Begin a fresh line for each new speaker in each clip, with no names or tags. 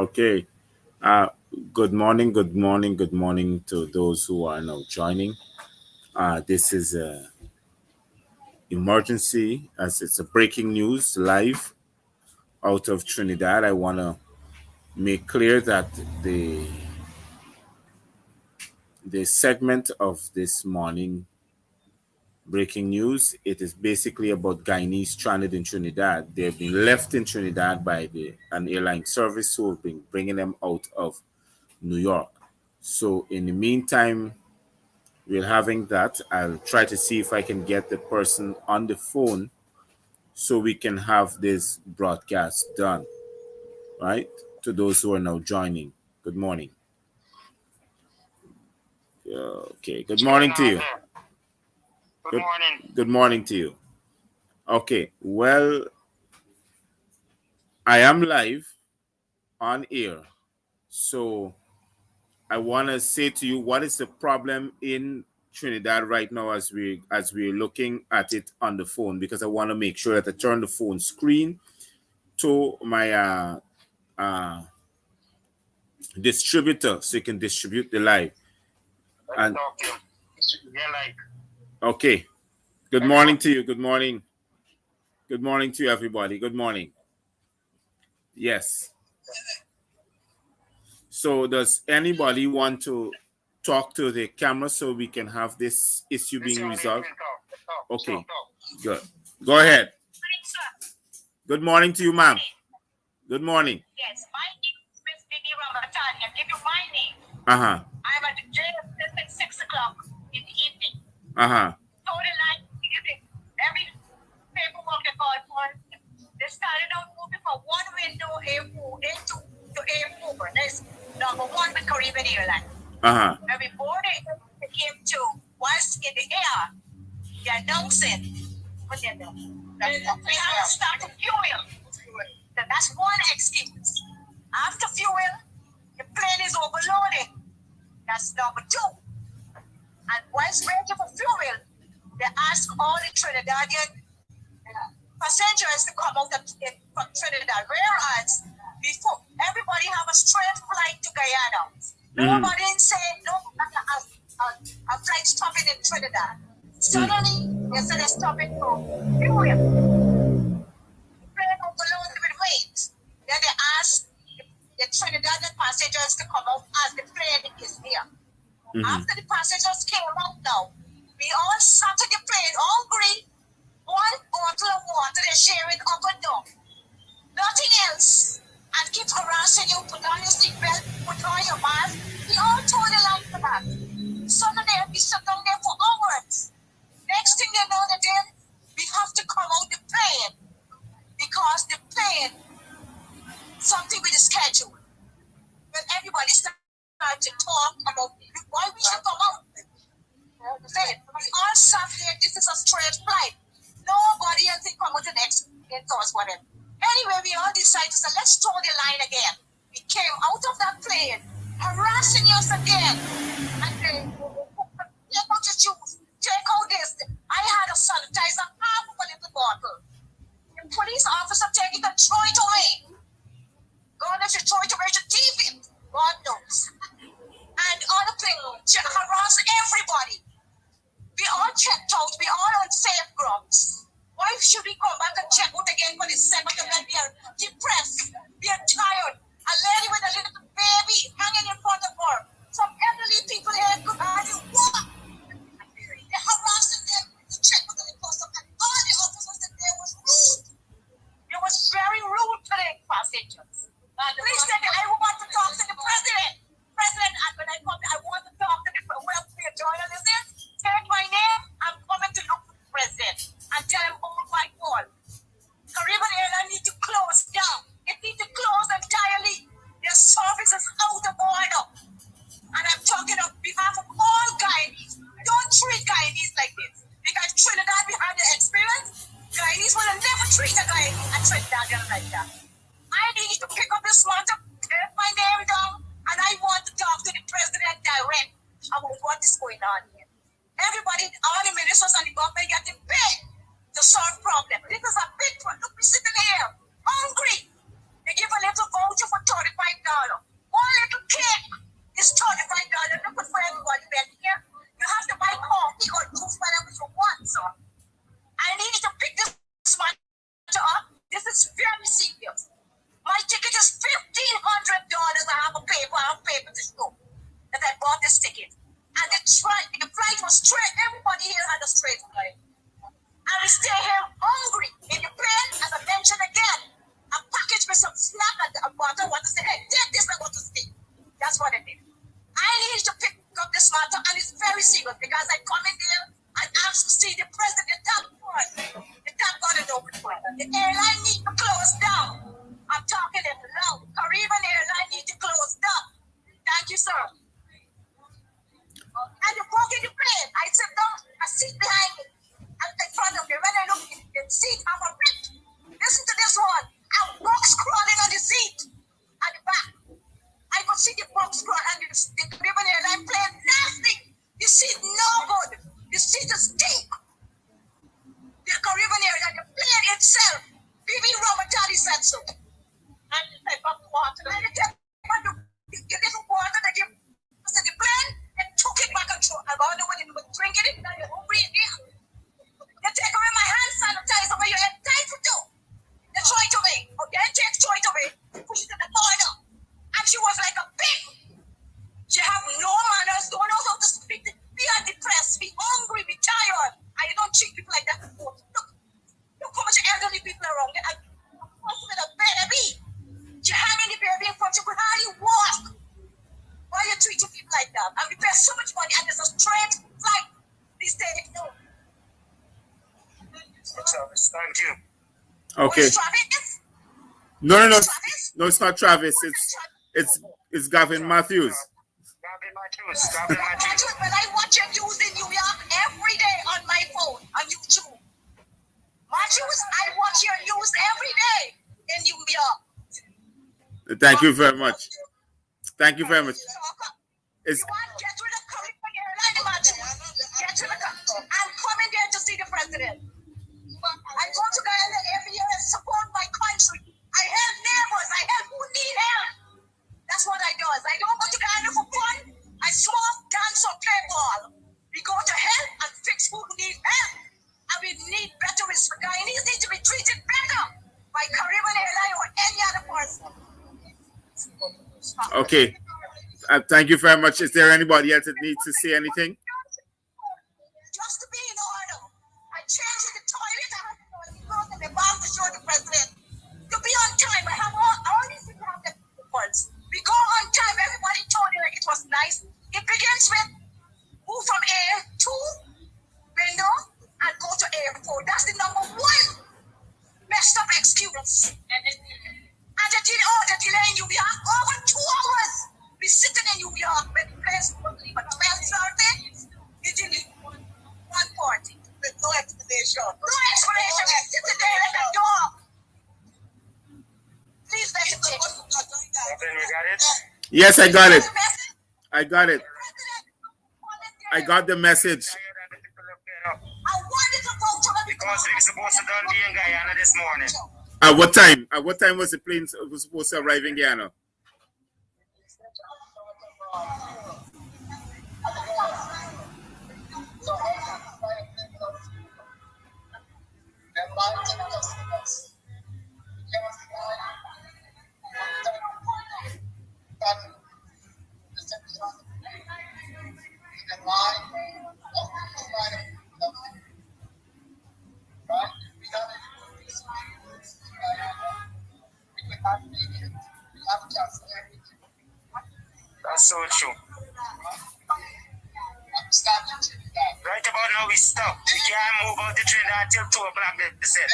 Okay. Uh, good morning to those who are now joining. This is a emergency as it's a breaking news live out of Trinidad. I want to make clear that the the segment of this morning breaking news, it is basically about Guyanese stranded in Trinidad. They've been left in Trinidad by an airline service who have been bringing them out of New York. So in the meantime, we're having that. I'll try to see if I can get the person on the phone so we can have this broadcast done, right? To those who are now joining. Good morning. Okay, good morning to you.
Good morning.
Good morning to you. Okay, well, I am live on air. So I want to say to you what is the problem in Trinidad right now as we're looking at it on the phone, because I want to make sure that I turn the phone screen to my uh, distributor so you can distribute the live. And
Talk to you. Yeah, like
okay, good morning to you. Good morning. Good morning to you, everybody. Good morning. Yes. So does anybody want to talk to the camera so we can have this issue being resolved? Okay, good. Go ahead. Good morning to you, ma'am. Good morning.
Yes, my name is Miss Vicky Ramatani. I'll give you my name.
Uh-huh.
I'm at the jail at 6 o'clock in the evening.
Uh-huh.
So the line, every paperwork they called for, they started out moving from one window, A2 to A4. That's number one with Caribbean Airlines.
Uh-huh.
And before they came to once in the air, they're announcing, what they're doing. We have to start the fuel. That's one excuse. After fuel, the plane is overloaded. That's number two. And once waiting for fuel, they ask all the Trinidadian passengers to come out from Trinidad. Whereas before, everybody have a straight flight to Guyana. Nobody said no a flight stopping in Trinidad. Suddenly, they said they're stopping for fuel. Plane overloaded with weight. Then they ask the Trinidadian passengers to come out as the plane is here. After the passengers came out now, we all sat in the plane hungry. One bottle of water they share it up and down. Nothing else. And keep harassing you, put on your seatbelt, put on your mask. We all told the line for that. Suddenly we sat down there for hours. Next thing they know, then we have to come out the plane. Because the plane, something with the schedule. When everybody started to talk about why we should come out. We all sat there, this is a straight flight. Nobody else can come out the next thoughts, whatever. Anyway, we all decided to say, let's throw the line again. We came out of that plane, harassing us again. And they take out your shoes, take out this. I had a sanitizer, half of a little bottle. The police officer take it and throw it away. God knows you throw it away to thief it. God knows. And on the plane, harass everybody. We all checked out. We all on safe grounds. Why should we come back and check out again for the second time? We are depressed. We are tired. A lady with a little baby hanging in front of her. Some elderly people here could hardly walk. They're harassing them to check out the custom. And all the officers that there was rude. It was very rude to the passengers. Please say I want to talk to the president. President, and when I come, I want to talk to the welfare journalist. Take my name. I'm coming to look for the president and tell him over my call. Caribbean Airlines need to close down. It needs to close entirely. Their service is out of order. And I'm talking on behalf of all Guyanese. Don't treat Guyanese like this. Because Trinidad, we had the experience. Guyanese will never treat a Guyanese and Trinidadian like that. I need to pick up this matter, take my name down, and I want to talk to the president direct about what is going on here. Everybody, all the ministers and the government getting paid to solve problems. This is a big problem. Look, we're sitting here, hungry. They give a little voucher for $35. One little cake is $35. Look good for everybody back here. You have to buy coffee or juice, whatever you want, so. I need to pick this matter up. This is very serious. My ticket is $1,500. I have a paper to show that I bought this ticket. And the flight was straight. Everybody here had a straight flight. And we stay here hungry in the plane, as I mentioned again. A package with some snack at the bottom. Want to say, hey, take this, I want to sleep. That's what I did. I need to pick up this matter, and it's very serious because I come in there and ask to see the president. The top got it open for it. The airline need to close down. I'm talking it loud. Caribbean airline need to close down. Thank you, sir. And the walk in the plane, I sit down, I sit behind me, and in front of me. When I look at the seat, I'm a bit. Listen to this one. A box crawling on the seat at the back. I could see the box crawling and the Caribbean airline plane nasty. The seat no good. The seat is stink. The Caribbean airline, the plane itself. BB Ramatari said so. And the type of water. And the type of the little water they give us to the plane, and took it back and threw. I don't know what they were drinking it, and they were breathing. They take away my hand sanitizer where you're entitled to. They throw it away. Okay, take throw it away. Push it in the corner. And she was like a pig. She have no manners, don't know how to speak. We are depressed, we hungry, we tired. I don't treat people like that. Look how much elderly people around there. And with a baby. She hanging the baby in front, you could hardly walk. Why are you treating people like that? And we pay so much money and there's a straight flight. Please take it. No.
Thank you.
Okay.
Travis?
No.
Travis?
No, it's not Travis. It's Gavin Matthews.
Gavin Matthews.
But I watch your news in New York every day on my phone, on YouTube. Matthews, I watch your news every day in New York.
Thank you very much. Thank you very much.
You want to get rid of Caribbean airline, Matthews? Get rid of it. I'm coming there to see the president. I go to Guyana every year and support my country. I help neighbors. I help who need help. That's what I do. I don't go to Guyana for fun. I smoke, dance, or play ball. We go to help and fix who need help. And we need better respect. Guyanese need to be treated better by Caribbean airline or any other person.
Okay. Thank you very much. Is there anybody else that needs to say anything?
Just to be in order. I changed in the toilet. I have to go in the bath to show the president. To be on time. I have all these people have their reports. We go on time. Everybody told you it was nice. It begins with move from A2 window and go to A4. That's the number one messed up excuse. And the delay in New York, over 2 hours. We sitting in New York when the place would leave at 12:30. It didn't 1:40. With no explanation. No explanation. We're sitting there like a dog. Please let it take.
Then you got it?
Yes, I got it. I got it. I got the message.
I wanted to vote to
Because we were supposed to done be in Guyana this morning.
At what time? At what time was the plane was supposed to arrive in Guyana?
That's so true. Right about now we stop. We can't move out the Trinidad till 2 o'clock. They said.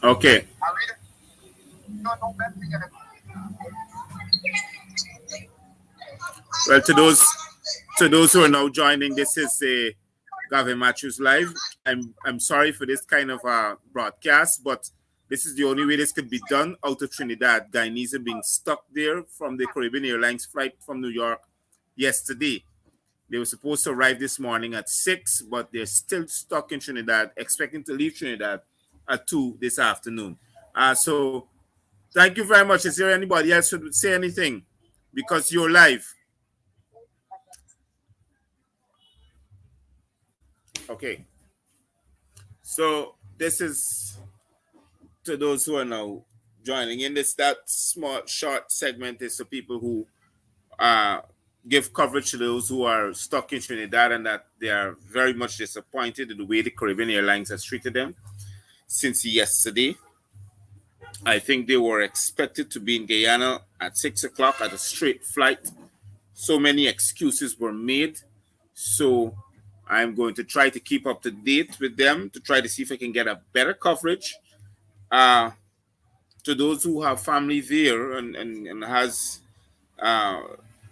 Okay. Well, to those who are now joining, this is Gavin Matthews Live. I'm sorry for this kind of broadcast, but This is the only way this could be done out of Trinidad. Guyanese being stuck there from the Caribbean Airlines flight from New York yesterday. They were supposed to arrive this morning at 6, but they're still stuck in Trinidad, expecting to leave Trinidad at 2 this afternoon. So thank you very much. Is there anybody else who would say anything? Because you're live. Okay. So this is to those who are now joining in. That small short segment is to people who uh, give coverage to those who are stuck in Trinidad and that they are very much disappointed in the way the Caribbean Airlines has treated them since yesterday. I think they were expected to be in Guyana at 6 o'clock at a straight flight. So many excuses were made. So I'm going to try to keep up to date with them to try to see if I can get a better coverage. To those who have family there and has uh,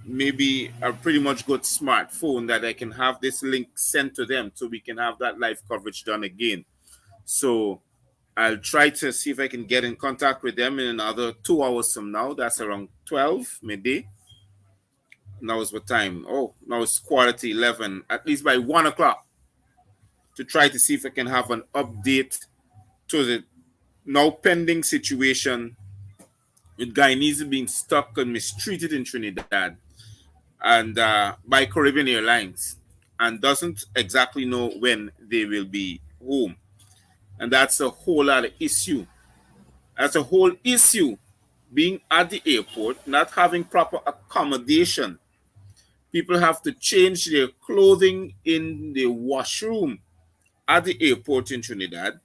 maybe a pretty much good smartphone that I can have this link sent to them so we can have that live coverage done again. So I'll try to see if I can get in contact with them in another 2 hours from now. That's around 12 midday. Now is what time? Oh, now it's quarter to 11. At least by 1 o'clock to try to see if I can have an update to the now pending situation with Guyanese being stuck and mistreated in Trinidad and by Caribbean Airlines and doesn't exactly know when they will be home. And that's a whole other issue. That's a whole issue. Being at the airport, not having proper accommodation. People have to change their clothing in the washroom at the airport in Trinidad.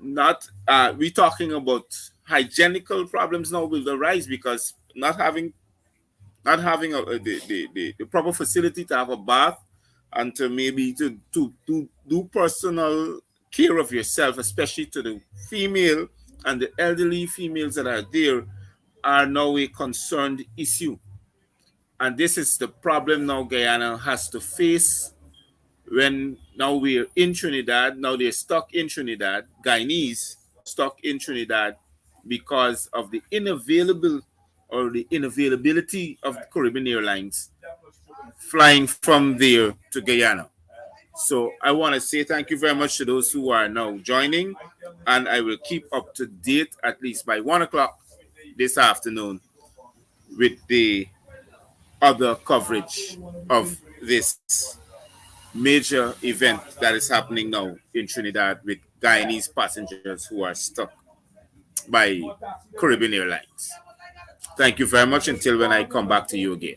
Not we talking about hygienical problems now will arise because not having the proper facility to have a bath and to maybe to do personal care of yourself, especially to the female and the elderly females that are there, are now a concerned issue. And this is the problem now Guyana has to face when now we're in Trinidad. Now they're stuck in Trinidad. Guyanese stuck in Trinidad because of the unavailable or the unavailability of the Caribbean Airlines flying from there to Guyana. So I want to say thank you very much to those who are now joining, and I will keep up to date at least by 1 o'clock this afternoon with the other coverage of this major event that is happening now in Trinidad with Guyanese passengers who are stuck by Caribbean Airlines. Thank you very much until when I come back to you again.